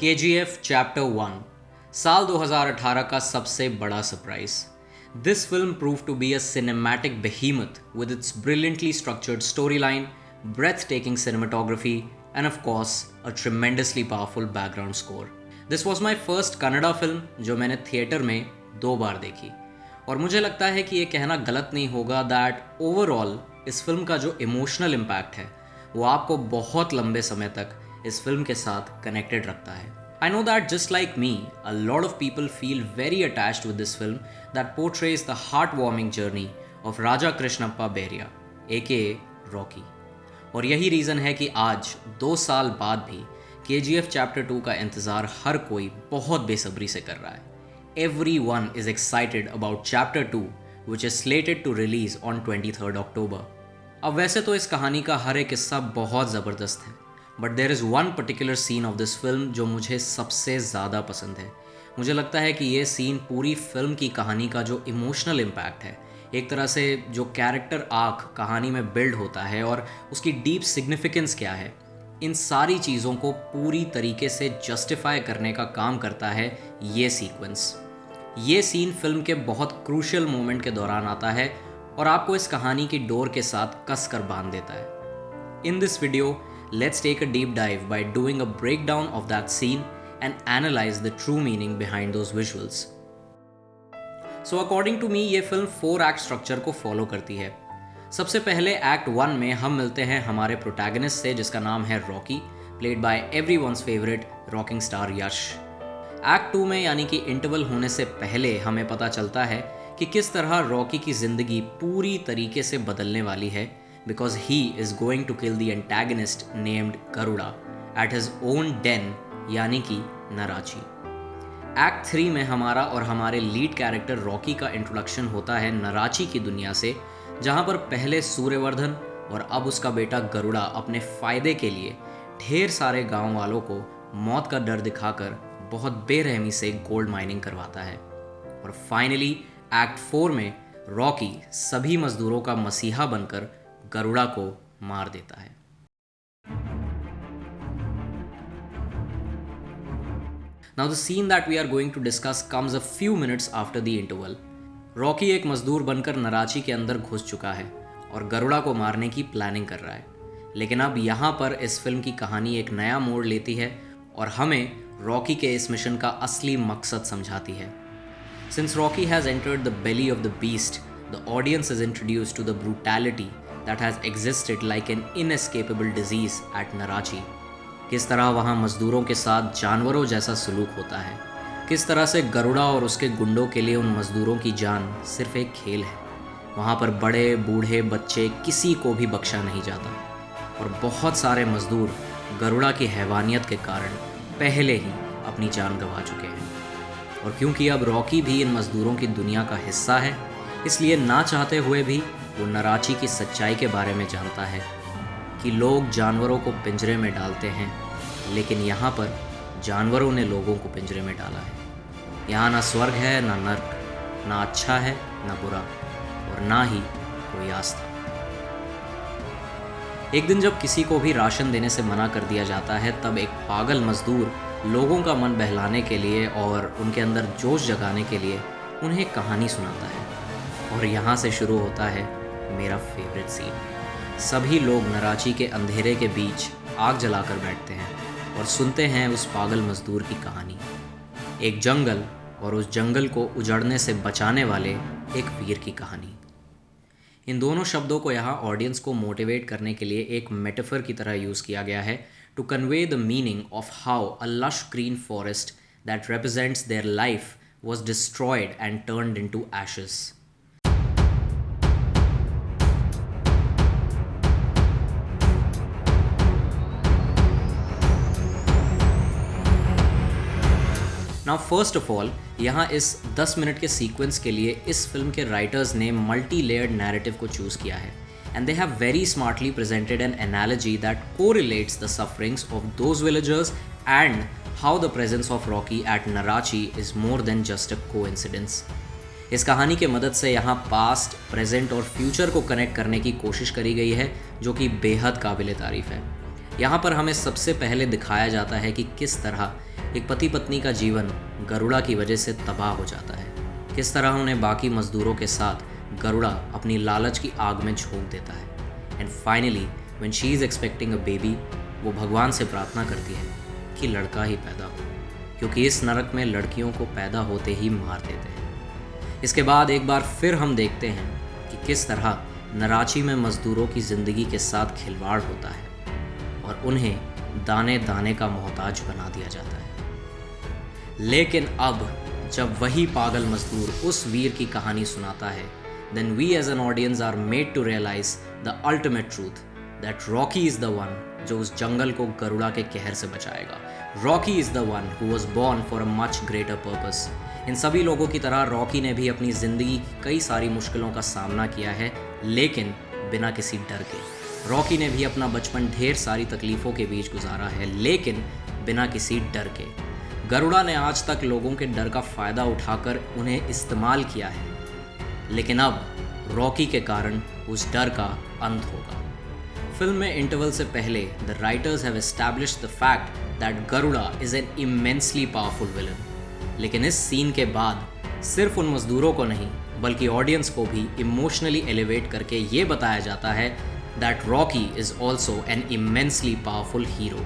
KGF chapter 1 साल 2018 का सबसे बड़ा surprise. This film proved to be a cinematic behemoth with its brilliantly structured storyline, breathtaking cinematography, and of course, a tremendously powerful background score. This was my first Kannada film जो मैंने theatre में 2 बार देखी. और मुझे लगता है कि ये कहना गलत नहीं होगा दैट ओवरऑल इस फिल्म का जो इमोशनल इम्पैक्ट है वो आपको बहुत लंबे समय तक इस फिल्म के साथ कनेक्टेड रखता है. I know that just like me, a lot of people feel very attached with this film that portrays the heartwarming journey of Raja Krishnappa Beria, aka Rocky. और यही रीज़न है कि आज 2 साल बाद भी KGF चैप्टर 2 का इंतज़ार हर कोई बहुत बेसब्री से कर रहा है. Everyone is excited about chapter 2 which is slated to release on 23rd October. अब वैसे तो इस कहानी का हर एक हिस्सा बहुत ज़बरदस्त है, but there is one particular scene of this film जो मुझे सबसे ज़्यादा पसंद है. मुझे लगता है कि ये सीन पूरी फिल्म की कहानी का जो इमोशनल इम्पैक्ट है, एक तरह से जो कैरेक्टर आर्क कहानी में बिल्ड होता है और उसकी डीप सिग्निफिकेंस क्या है, इन सारी चीज़ों को पूरी तरीके से जस्टिफाई करने का काम करता है ये सीक्वेंस. ये सीन फिल्म के बहुत क्रूशियल मोमेंट के दौरान आता है और आपको इस कहानी की डोर के साथ कस कर बांध देता है. In this video let's take a deep dive by doing a breakdown of that scene and analyze the true meaning behind those visuals. So according to me ये फिल्म 4 एक्ट स्ट्रक्चर को follow करती है. सबसे पहले act 1 में हम मिलते हैं हमारे प्रोटैगनिस्ट से जिसका नाम है Rocky, played by everyone's favourite rocking star Yash. Act 2 में यानी कि इंटरवल होने से पहले हमें पता चलता है कि किस तरह रॉकी की ज़िंदगी पूरी तरीके से बदलने वाली है because he is going to kill the antagonist named Garuda at his own den यानी कि नराची. एक्ट 3 में हमारा और हमारे लीड कैरेक्टर रॉकी का इंट्रोडक्शन होता है नराची की दुनिया से, जहाँ पर पहले सूर्यवर्धन और अब उसका बेटा गरुड़ा अपने फ़ायदे के लिए ढेर सारे गांव वालों को मौत का डर दिखाकर बहुत बेरहमी से गोल्ड माइनिंग करवाता है. और फाइनली एक्ट 4 में रॉकी सभी मजदूरों का मसीहा बनकर गरुड़ा को मार देता है. Now the scene that we are going to discuss comes a few minutes after the interval. Rocky एक मजदूर बनकर नराची के अंदर घुस चुका है और गरुड़ा को मारने की प्लानिंग कर रहा है. लेकिन अब यहाँ पर इस फिल्म की कहानी एक नया मोड़ लेती है और हमें रॉकी के इस मिशन का असली मकसद समझाती है. Since Rocky has entered the belly of the beast, the audience is introduced to the brutality that has existed like an inescapable disease at Narachi. किस तरह वहाँ मजदूरों के साथ जानवरों जैसा सलूक होता है, किस तरह से गरुड़ा और उसके गुंडों के लिए उन मजदूरों की जान सिर्फ एक खेल है. वहाँ पर बड़े बूढ़े बच्चे किसी को भी बख्शा नहीं जाता और बहुत सारे मजदूर गरुड़ा की हैवानियत के कारण पहले ही अपनी जान गंवा चुके हैं. और क्योंकि अब रॉकी भी इन मजदूरों की दुनिया का हिस्सा है, इसलिए ना चाहते हुए भी वो नराची की सच्चाई के बारे में जानता है कि लोग जानवरों को पिंजरे में डालते हैं, लेकिन यहाँ पर जानवरों ने लोगों को पिंजरे में डाला है. यहाँ ना स्वर्ग है ना नर्क, ना अच्छा है ना बुरा और ना ही कोई आस्था. एक दिन जब किसी को भी राशन देने से मना कर दिया जाता है, तब एक पागल मजदूर लोगों का मन बहलाने के लिए और उनके अंदर जोश जगाने के लिए उन्हें एक कहानी सुनाता है. और यहाँ से शुरू होता है मेरा फेवरेट सीन. सभी लोग नराची के अंधेरे के बीच आग जलाकर बैठते हैं और सुनते हैं उस पागल मजदूर की कहानी. एक जंगल और उस जंगल को उजड़ने से बचाने वाले एक वीर की कहानी. इन दोनों शब्दों को यहाँ ऑडियंस को मोटिवेट करने के लिए एक मेटाफर की तरह यूज़ किया गया है to convey the meaning of how a lush green forest that represents their life was destroyed and turned into ashes. Now first of all यहाँ इस 10 मिनट के सीक्वेंस के लिए इस फिल्म के राइटर्स ने मल्टी लेयर्ड नैरेटिव को choose किया है and they have very smartly presented an analogy that correlates the sufferings of those villagers and how the presence of Rocky at Narachi is more than just a coincidence. इस कहानी के मदद से यहाँ past, present और future को connect करने की कोशिश करी गई है जो कि बेहद काबिल तारीफ़ है. यहाँ पर हमें सबसे पहले दिखाया जाता है कि किस तरह एक पति पत्नी का जीवन गरुड़ा की वजह से तबाह हो जाता है, किस तरह उन्हें बाकी मजदूरों के साथ गरुड़ा अपनी लालच की आग में झोंक देता है। And finally when she is expecting a baby, वो भगवान से प्रार्थना करती है कि लड़का ही पैदा हो, क्योंकि इस नरक में लड़कियों को पैदा होते ही मार देते हैं। इसके बाद एक बार फिर हम देखते हैं कि किस तरह नराची में मजदूरों की ज़िंदगी के साथ खिलवाड़ होता है और उन्हें दाने दाने का मोहताज बना दिया जाता है। लेकिन अब जब वही पागल मजदूर उस वीर की कहानी सुनाता है, then we as an audience are made to realize the ultimate truth that Rocky is the one जो उस जंगल को गरुड़ा के कहर से बचाएगा। Rocky is the one who was born for a much greater purpose। इन सभी लोगों की तरह रॉकी ने भी अपनी ज़िंदगी की कई सारी मुश्किलों का सामना किया है, लेकिन बिना किसी डर के। रॉकी ने भी अपना बचपन ढेर सारी तकलीफ़ों के बीच गुजारा है, लेकिन बिना किसी डर के। गरुड़ा ने आज तक लोगों के डर का फ़ायदा उठाकर उन्हें इस्तेमाल किया है, लेकिन अब रॉकी के कारण उस डर का अंत होगा। फिल्म में इंटरवल से पहले the writers have established the fact that Garuda is an immensely powerful villain. लेकिन इस सीन के बाद सिर्फ उन मजदूरों को नहीं बल्कि ऑडियंस को भी इमोशनली एलिवेट करके ये बताया जाता है that Rocky is also an immensely powerful hero.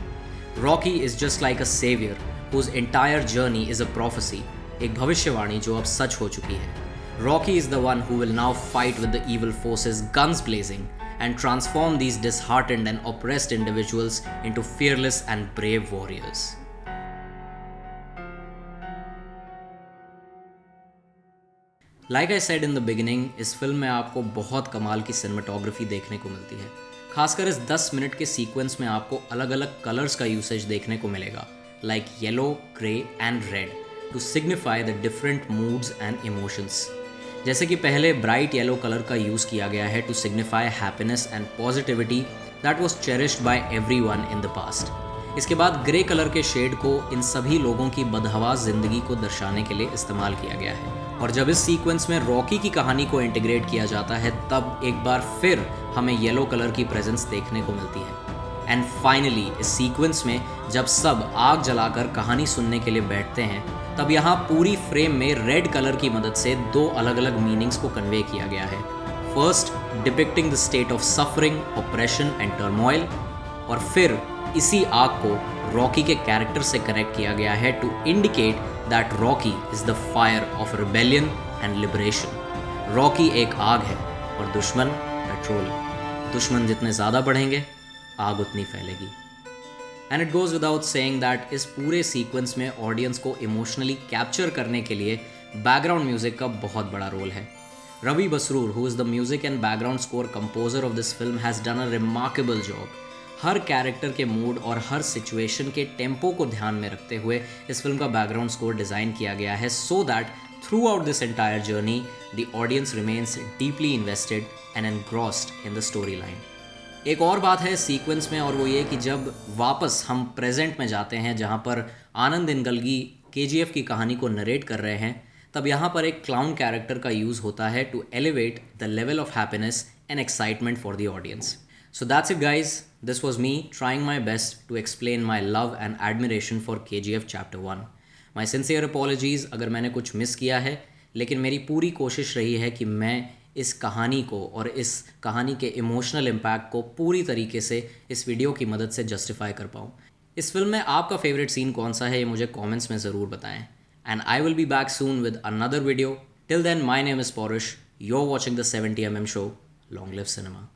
Rocky is just like a saviour whose entire journey is a prophecy, एक भविष्यवाणी जो अब सच हो चुकी है। Rocky is the one who will now fight with the evil forces, guns blazing, and transform these disheartened and oppressed individuals into fearless and brave warriors. Like I said in the beginning, इस film में आपको बहुत कमाल की cinematography देखने को मिलती है। खासकर इस 10 मिनट के सीक्वेंस में आपको अलग अलग कलर्स का यूसेज देखने को मिलेगा, like yellow, grey and red to signify the different moods and emotions। जैसे कि पहले ब्राइट येलो कलर का यूज़ किया गया है to signify happiness and positivity that was cherished by everyone in the past। इसके बाद ग्रे कलर के शेड को इन सभी लोगों की बदहवास ज़िंदगी को दर्शाने के लिए इस्तेमाल किया गया है। और जब इस सीक्वेंस में रॉकी की कहानी को इंटीग्रेट किया जाता है, तब एक बार फिर हमें येलो कलर की प्रेजेंस देखने को मिलती है। एंड फाइनली इस सीक्वेंस में जब सब आग जलाकर कहानी सुनने के लिए बैठते हैं, तब यहाँ पूरी फ्रेम में रेड कलर की मदद से 2 अलग अलग मीनिंग्स को कन्वे किया गया है। First depicting the state of suffering, operation and turmoil, और फिर इसी आग को रॉकी के कैरेक्टर से कनेक्ट किया गया है to indicate that Rocky is the fire of rebellion and liberation. Rocky एक आग है और दुश्मन पेट्रोल। दुश्मन जितने ज़्यादा बढ़ेंगे, आग उतनी फैलेगी। And it goes without saying that इस पूरे सीक्वेंस में ऑडियंस को इमोशनली कैप्चर करने के लिए बैकग्राउंड म्यूजिक का बहुत बड़ा रोल है। Ravi Basrur, who is the music and background score composer of this film, has done a remarkable job. हर कैरेक्टर के मूड और हर सिचुएशन के टेम्पो को ध्यान में रखते हुए इस फिल्म का बैकग्राउंड स्कोर डिज़ाइन किया गया है, so that through out this entire journey the audience remains deeply invested and engrossed in the story line. एक और बात है सीक्वेंस में, और वो ये कि जब वापस हम प्रेजेंट में जाते हैं जहाँ पर आनंद इनगलगी KGF की कहानी को नरेट कर रहे हैं, तब यहाँ पर एक क्लाउन कैरेक्टर का यूज़ होता है to elevate the level of happiness and excitement for the audience. So that's it guys, this was me trying my best to explain my love and admiration for KGF Chapter 1। My sincere apologies अगर मैंने कुछ miss किया है, लेकिन मेरी पूरी कोशिश रही है कि मैं इस कहानी को और इस कहानी के इमोशनल इम्पैक्ट को पूरी तरीके से इस वीडियो की मदद से जस्टिफाई कर पाऊँ। इस फिल्म में आपका फेवरेट सीन कौन सा है, ये मुझे कमेंट्स में ज़रूर बताएं। And I will be back soon with another video. Till then, my name is Paurush, you are watching the 70mm show. Long live cinema.